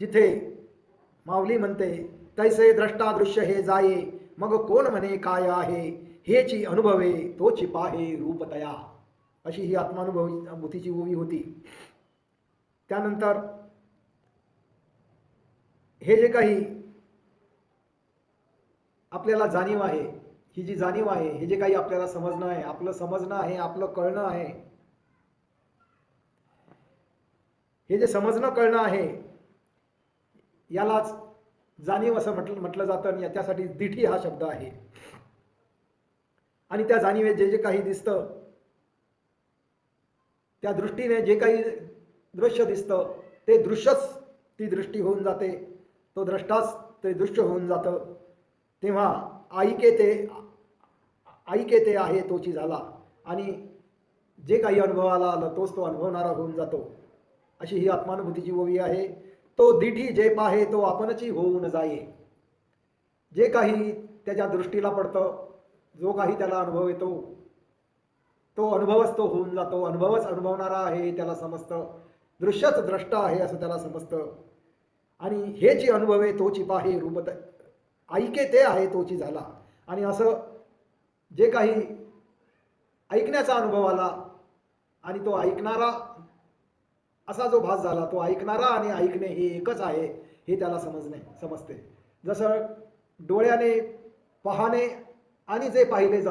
जिथे माऊली म्हणते तैसे द्रष्टा दृश्य हे जाये, मग कोण म्हणे काय आहे, हेची अनुभवे तोची पाहे रूपतया. अशी ही आत्मानुभूतीची ओवी होती. त्यानंतर हे जे काही आपल्याला जाणीव आहे, ही जी जाणीव आहे, हे जे काही आपल्याला समजणं आहे, आपलं समजणं आहे, आपलं कळणं आहे, हे जे समजणं कळणं आहे यालाच जाणीव असं म्हटलं जातं. आणि याच्यासाठी दिठी हा शब्द आहे. आणि त्या जाणीवेत जे जे काही दिसतं, त्या दृष्टीने जे काही दृश्य दिसतं ते दृश्यच ती दृष्टी होऊन जाते, तो द्रष्टाच ते दृश्य होऊन जातं. तेव्हा ऐके ते आहे तोची झाला, आणि जे काही अनुभवाला आलं तोच तो अनुभवणारा होऊन जातो. अशी ही आत्मानुभूतीची ओवी आहे. तो दिठी जे पाहे तो आपणची होऊन जाये. जे काही त्याच्या दृष्टीला पडतं, जो काही त्याला अनुभव येतो, तो अनुभवच तो होऊन जातो. अनुभवच अनुभवणारा आहे त्याला समजतं. दृश्यच द्रष्टा आहे असं त्याला समजतं. आणि हेची अनुभवे तोची पाहे रूपत ऐके ते आहे तोची झाला. आणि असं जे काही ऐकण्याचा अनुभव आला आणि तो ऐकणारा असा जो भास झाला, तो ऐकणारा आणि ऐकणे हे एकच आहे हे त्याला समजते. जसं डोळ्याने पाहणे आणि जे पाहिले